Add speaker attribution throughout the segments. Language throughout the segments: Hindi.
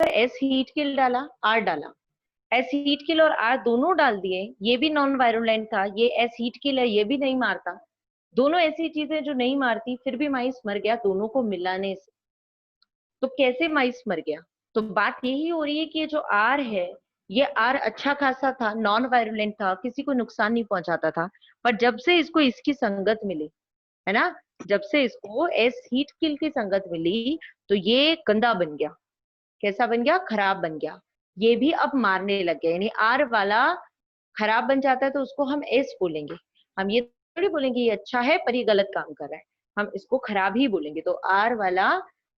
Speaker 1: एस हीट किल डाला, आर डाला, एस हीट किल और आर दोनों डाल दिए, ये भी नॉन वायरुलेंट था, ये एस हीट किल है, ये भी नहीं मारता, दोनों ऐसी चीजें जो नहीं मारती, फिर भी माइस मर गया दोनों को मिलाने से। तो कैसे माइस मर गया? तो बात यही हो रही है कि ये जो आर है, ये आर अच्छा खासा था, नॉन वायरुलेंट था, किसी को नुकसान नहीं पहुंचाता था, पर जब से इसको इसकी संगत मिली, है ना, जब से इसको एस हीट किल की संगत मिली, तो ये गंदा बन गया। कैसा बन गया? खराब बन गया। ये भी अब मारने लग गया, यानी आर वाला खराब बन जाता है तो उसको हम एस बोलेंगे। हम ये थोड़ी बोलेंगे ये अच्छा है पर ये गलत काम कर रहा है, हम इसको खराब ही बोलेंगे। तो आर वाला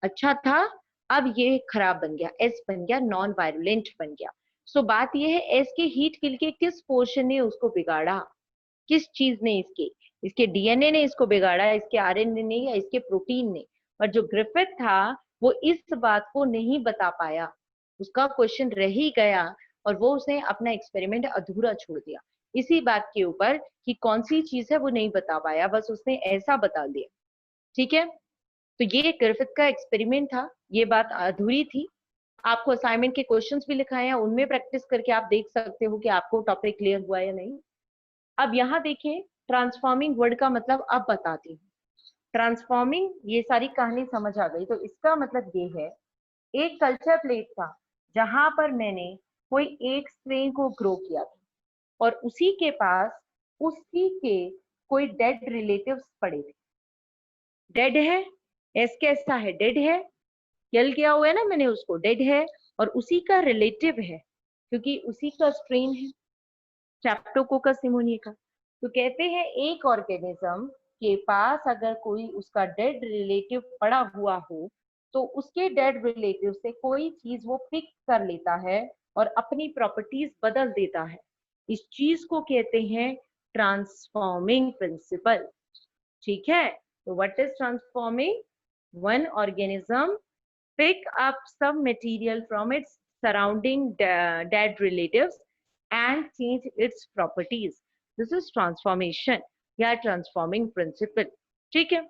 Speaker 1: अच्छा था, अब ये खराब बन गया, एस बन गया, नॉन वायरुलेंट बन गया। सो बात ये है, एस के हीट किल के किस पोर्शन ने उसको बिगाड़ा, किस चीज ने, इसके इसके डीएनए ने इसको बिगाड़ा, इसके आरएनए ने या इसके प्रोटीन ने? पर जो ग्रिफिथ था वो इस बात को नहीं बता पाया, उसका क्वेश्चन रह ही गया और वो उसने अपना एक्सपेरिमेंट अधूरा छोड़ दिया इसी बात के ऊपर कि कौन सी चीज है वो नहीं बता पाया, बस उसने ऐसा बता दिया। ठीक है, तो ये ग्रिफिथ का एक्सपेरिमेंट था, ये बात अधूरी थी। आपको असाइनमेंट के क्वेश्चंस भी लिखाए हैं, उनमें प्रैक्टिस करके आप देख सकते हो कि आपको टॉपिक क्लियर हुआ या नहीं। अब यहाँ देखिए, ट्रांसफॉर्मिंग वर्ड का मतलब अब बताती हूँ। ट्रांसफॉर्मिंग, ये सारी कहानी समझ आ गई, तो इसका मतलब ये है, एक कल्चर प्लेट था जहां पर मैंने कोई एक स्ट्रेन को ग्रो किया था और उसी के पास उसी के कोई डेड रिलेटिव्स पड़े थे। डेड है, एस कैसा है? डेड है, किल किया हुआ है ना मैंने उसको, डेड है, और उसी का रिलेटिव है क्योंकि उसी का स्ट्रेन है, स्ट्रेप्टोकोकस निमोनिया का। तो कहते हैं एक ऑर्गेनिज्म के पास अगर कोई उसका डेड रिलेटिव पड़ा हुआ हो तो उसके डेड रिलेटिव से कोई चीज वो पिक कर लेता है और अपनी प्रॉपर्टीज बदल देता है। इस चीज को कहते हैं ट्रांसफॉर्मिंग प्रिंसिपल। ठीक है, तो what is transforming? One organism pick up some material from its surrounding dead relatives and change its properties. This is transformation या transforming principle. ठीक है,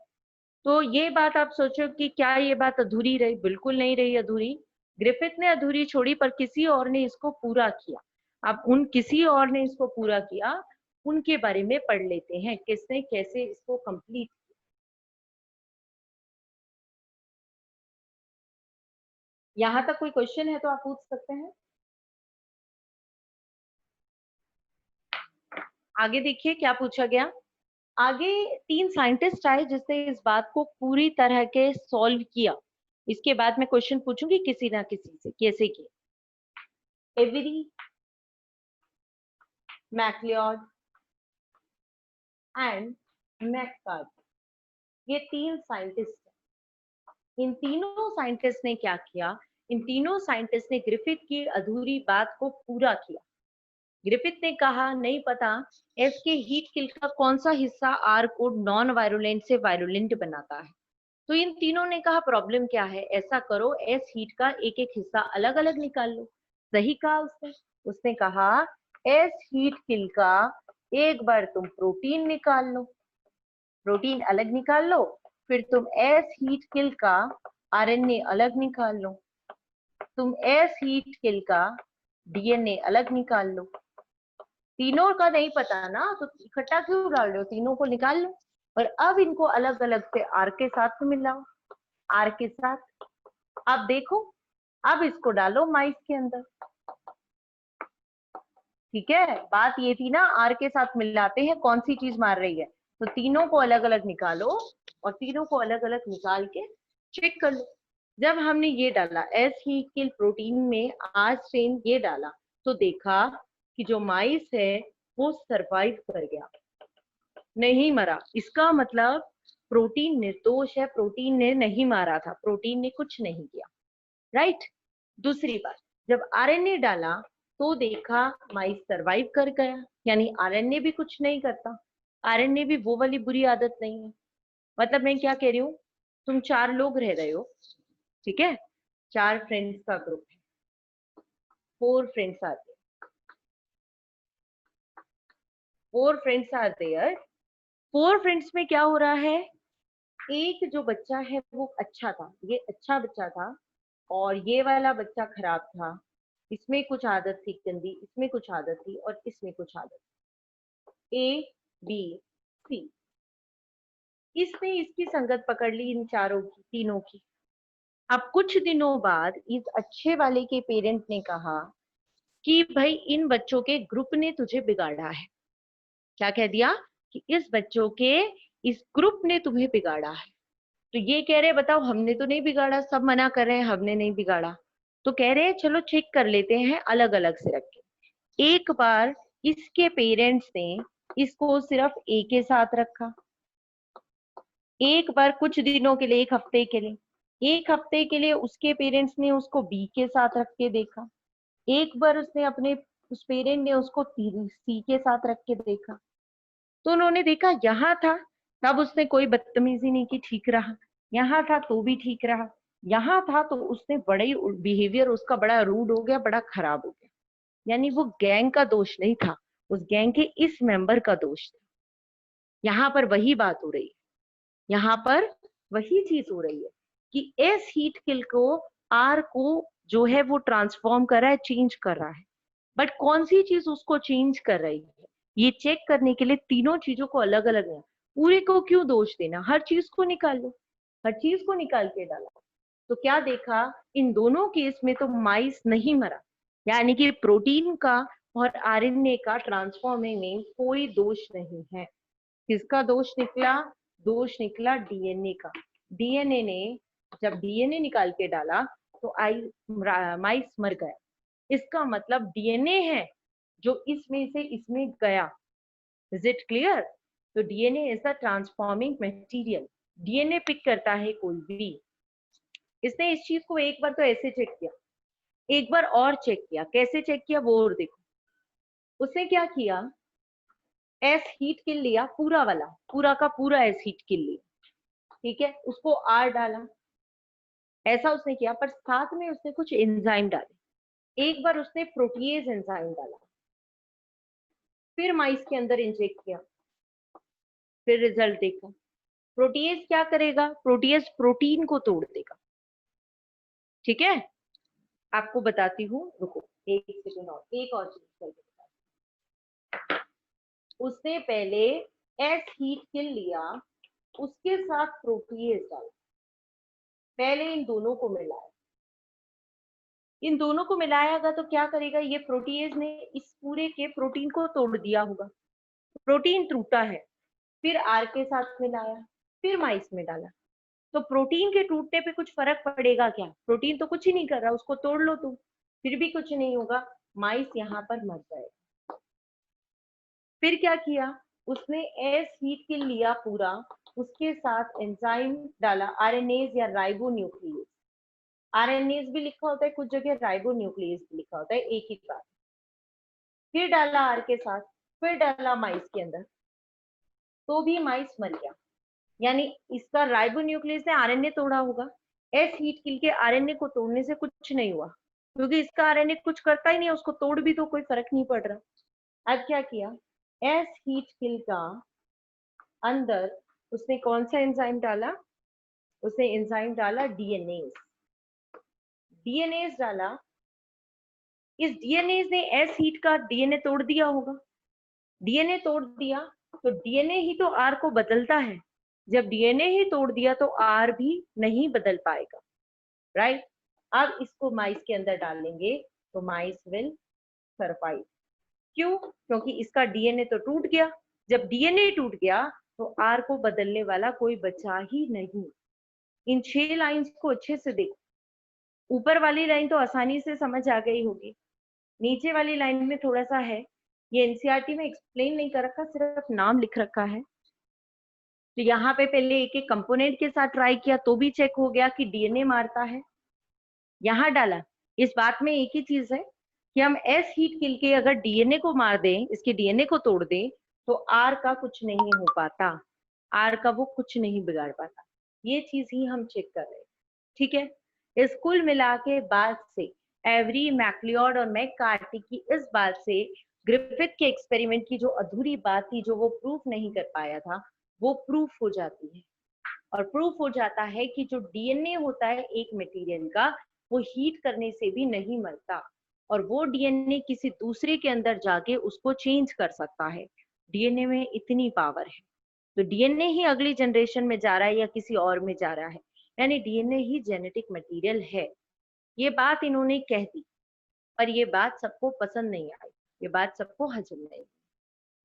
Speaker 1: तो ये बात आप सोचो कि क्या ये बात अधूरी रही? बिल्कुल नहीं रही अधूरी। ग्रिफिथ ने अधूरी छोड़ी पर किसी और ने इसको पूरा किया। अब उन किसी और ने इसको पूरा किया, उनके बारे में पढ़ लेते हैं, किसने कैसे इसको कंप्लीट। यहां तक कोई क्वेश्चन है तो आप पूछ सकते हैं। आगे देखिए क्या पूछा गया। आगे 3 साइंटिस्ट आए जिसने इस बात को पूरी तरह के सॉल्व किया। इसके बाद मैं क्वेश्चन पूछूंगी किसी ना किसी से, कैसे किया। एवरी, मैक्लियोड एंड मैककार्थ, ये 3 साइंटिस्ट हैं। इन तीनों साइंटिस्ट ने क्या किया? इन तीनों साइंटिस्ट ने ग्रिफिथ की अधूरी बात को पूरा किया। ग्रिफिथ ने कहा नहीं पता एस के हीट किल का कौन सा हिस्सा आर को नॉन वायरुलेंट से वायरुलेंट बनाता है। तो इन तीनों ने कहा प्रॉब्लम क्या है, ऐसा करो एस हीट का एक एक हिस्सा अलग अलग निकाल लो। सही कहा उसने। उसने कहा एस हीट किल का एक बार तुम प्रोटीन निकाल लो, प्रोटीन अलग निकाल लो, फिर तुम एस हीट किल का आरएनए अलग निकाल लो, तुम एस हीट किल का डीएनए अलग निकाल लो। तीनों का नहीं पता ना तो इकट्ठा क्यों डाल रहे हो, तीनों को निकाल लो और अब इनको अलग अलग से आर के साथ मिलाओ, आर के साथ। अब देखो, अब इसको डालो माइस के अंदर। ठीक है, बात ये थी ना, आर के साथ मिलाते हैं कौन सी चीज मार रही है, तो तीनों को अलग अलग निकालो और तीनों को अलग अलग निकाल के चेक कर लो। जब हमने ये डाला एस हीट किल प्रोटीन में आर स्ट्रेन ये डाला, तो देखा कि जो माइस है वो सरवाइव कर गया, नहीं मरा। इसका मतलब प्रोटीन निर्दोष है, प्रोटीन ने नहीं मारा था, प्रोटीन ने कुछ नहीं किया। राइट। दूसरी बात, जब आरएनए डाला तो देखा माइस सरवाइव कर गया, यानी आरएनए भी कुछ नहीं करता। आरएनए भी वो वाली बुरी आदत नहीं है। मतलब मैं क्या कह रही हूँ, तुम 4 लोग रह रहे हो, ठीक है, 4 फ्रेंड्स का ग्रुप है, 4 फ्रेंड्स आते हैं, 4 फ्रेंड्स आते हैं। 4 फ्रेंड्स में क्या हो रहा है, एक जो बच्चा है वो अच्छा था, ये अच्छा बच्चा था, और ये वाला बच्चा खराब था, इसमें कुछ आदत थी गंदी, इसमें कुछ आदत थी और इसमें कुछ आदत थी, ए बी सी। इसने इसकी संगत पकड़ ली इन चारों की, तीनों की। अब कुछ दिनों बाद इस अच्छे वाले के पेरेंट ने कहा कि भाई इन बच्चों के ग्रुप ने तुझे बिगाड़ा है। क्या कह दिया कि इस बच्चों के इस ग्रुप ने तुम्हें बिगाड़ा है। तो ये कह रहे बताओ हमने तो नहीं बिगाड़ा, सब मना कर रहे हैं हमने नहीं बिगाड़ा। तो कह रहे हैं चलो चेक कर लेते हैं अलग अलग से रख के। एक बार इसके पेरेंट्स ने इसको सिर्फ ए के साथ रखा, एक बार कुछ दिनों के लिए, एक हफ्ते के लिए, एक हफ्ते के लिए उसके पेरेंट्स ने उसको बी के साथ रख के देखा, एक बार उसने अपने उस पेरेंट ने उसको सी के साथ रख के देखा। तो उन्होंने देखा यहाँ था तब उसने कोई बदतमीजी नहीं की, ठीक रहा, यहाँ था तो भी ठीक रहा, यहाँ था तो उसने बड़ा ही बिहेवियर उसका बड़ा रूड हो गया, बड़ा खराब हो गया। यानी वो गैंग का दोष नहीं था, उस गैंग के इस मेंबर का दोष था। यहाँ पर वही बात हो रही है, यहाँ पर वही चीज हो रही है कि एस हीट किल को आर को जो है वो ट्रांसफॉर्म कर रहा है, चेंज कर रहा है। बट कौन सी चीज उसको चेंज कर रही है, ये चेक करने के लिए तीनों चीजों को अलग अलग है। पूरे को क्यों दोष देना, हर चीज को निकाल लो, हर चीज को निकाल के डाला। तो क्या देखा, इन दोनों केस में तो माइस नहीं मरा, यानी कि प्रोटीन का और आरएनए का ट्रांसफॉर्मिंग में कोई दोष नहीं है। किसका दोष निकला, दोष निकला डीएनए का। डीएनए ने जब डीएनए निकाल के डाला तो माइस मर गया। इसका मतलब डीएनए है जो इसमें से इसमें गया। Is it clear? तो DNA is the transforming material. DNA pick करता है कोई भी। इसने इस चीज को एक बार तो ऐसे चेक किया, एक बार और चेक किया। कैसे चेक किया वो और देखो। उसने क्या किया, एस हीट किल लिया, पूरा वाला, पूरा का पूरा एस हीट किल लिया, ठीक है, उसको आर डाला, ऐसा उसने किया। पर साथ में उसने कुछ एंजाइम डाले। एक बार उसने प्रोटीएज एंजाइम डाला, फिर माइस के अंदर इंजेक्ट किया, फिर रिजल्ट देखा। प्रोटीएज क्या करेगा, प्रोटीएज प्रोटीन को तोड़ देगा, ठीक है। आपको बताती हूँ, रुको एक सेकंड और, एक और चीज करके बताती हूँ। उसने पहले एस हीट किल लिया, उसके साथ प्रोटीएज डाला, पहले इन दोनों को मिलाया। इन दोनों को मिलाएगा तो क्या करेगा, ये प्रोटीएज ने इस पूरे के प्रोटीन को तोड़ दिया होगा, प्रोटीन टूटा है। फिर आर के साथ मिलाया, फिर माइस में डाला। तो प्रोटीन के टूटने पे कुछ फर्क पड़ेगा क्या, प्रोटीन तो कुछ ही नहीं कर रहा, उसको तोड़ लो तुम, फिर भी कुछ नहीं होगा, माइस यहाँ पर मर जाएगा। फिर क्या किया, उसने एस हीट किल लिया पूरा, उसके साथ एंजाइम डाला, आरएनएज या राइबोन्यूक्लियेज। आरएनएज भी लिखा होता है कुछ जगह, राइबोन्यूक्लियेज भी लिखा होता है, एक ही बात। फिर डाला आर के साथ, फिर डाला माइस के अंदर, तो भी माइस मर गया। यानी इसका राइबोन्यूक्लियस ने आरएनए तोड़ा होगा, एस हीट किल के आरएनए को तोड़ने से कुछ नहीं हुआ, क्योंकि इसका आरएनए कुछ करता ही नहीं है, उसको तोड़ भी तो कोई फर्क नहीं पड़ रहा। अब क्या किया, एस हीट किल का अंदर उसने कौन सा एंजाइम डाला, उसने एंजाइम डाला डीएनएज। डीएनएज डाला, इस डीएनएज ने एस हीट का डीएनए तोड़ दिया होगा, डीएनए तोड़ दिया तो डीएनए ही तो आर को बदलता है। जब डीएनए ही तोड़ दिया तो आर भी नहीं बदल पाएगा, राइट। अब इसको माइस के अंदर डालेंगे तो माइस विल सरवाइव। क्यों, क्योंकि इसका डीएनए तो टूट गया। जब डीएनए टूट गया तो आर को बदलने वाला कोई बचा ही नहीं। इन 6 लाइंस को अच्छे से देखो, ऊपर वाली लाइन तो आसानी से समझ आ गई होगी, नीचे वाली लाइन में थोड़ा सा है, ये एनसीईआरटी में एक्सप्लेन नहीं कर रखा, सिर्फ नाम लिख रखा है। तो यहाँ पे पहले एक एक कंपोनेंट के साथ ट्राई किया तो भी चेक हो गया कि डीएनए मारता है, यहाँ डाला। इस बात में एक ही चीज है कि हम एस हीट किल के अगर डीएनए को मार दें, इसके डीएनए को तोड़ दें, तो आर का कुछ नहीं हो पाता, आर का वो कुछ नहीं बिगाड़ पाता। ये चीज ही हम चेक कर रहे हैं, ठीक है। इस कुल मिला के बात से, एवरी, मैक्लियोड और मैककार्टी की इस बात से ग्रिफिथ के एक्सपेरिमेंट की जो अधूरी बात थी, जो वो प्रूफ नहीं कर पाया था, वो प्रूफ हो जाती है। और प्रूफ हो जाता है कि जो डीएनए होता है एक मटेरियल का, वो हीट करने से भी नहीं मरता, और वो डीएनए किसी दूसरे के अंदर जाके उसको चेंज कर सकता है। डीएनए में इतनी पावर है। तो डीएनए ही अगली जनरेशन में जा रहा है या किसी और में जा रहा है, यानी डीएनए ही जेनेटिक मटेरियल है। ये बात इन्होंने कह दी, पर ये बात सबको पसंद नहीं आई, ये बात सबको हजम नहीं।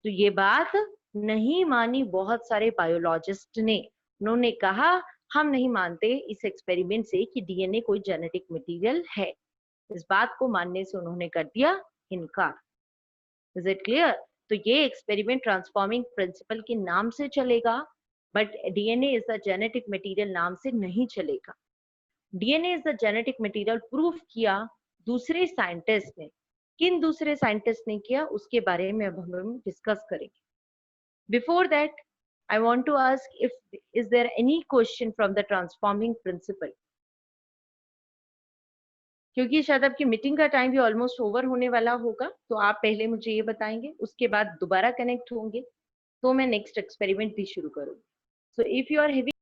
Speaker 1: तो ये बात नहीं मानी बहुत सारे बायोलॉजिस्ट ने। उन्होंने कहा हम नहीं मानते इस एक्सपेरिमेंट से कि डीएनए कोई जेनेटिक मटेरियल है। इस बात को मानने से उन्होंने कर दिया इनकार। Is it clear? तो ये एक्सपेरिमेंट ट्रांसफॉर्मिंग प्रिंसिपल के नाम से चलेगा, but DNA is the genetic material नाम से नहीं चलेगा। DNA is the genetic material proof किया दूसरे साइंटिस्ट ने। किन दूसरे साइंटिस्ट ने किया उसके बारे में अब हम डिस्कस करेंगे। Before that I want to ask if is there any question from the transforming principle? क्योंकि शायद आपकी मीटिंग का टाइम भी ऑलमोस्ट ओवर होने वाला होगा, तो आप पहले मुझे ये बताएंगे, उसके बाद दोबारा कनेक्ट होंगे, तो मैं नेक्स्ट एक्सपेरिमेंट भी शुरू करूंगी। So if you are having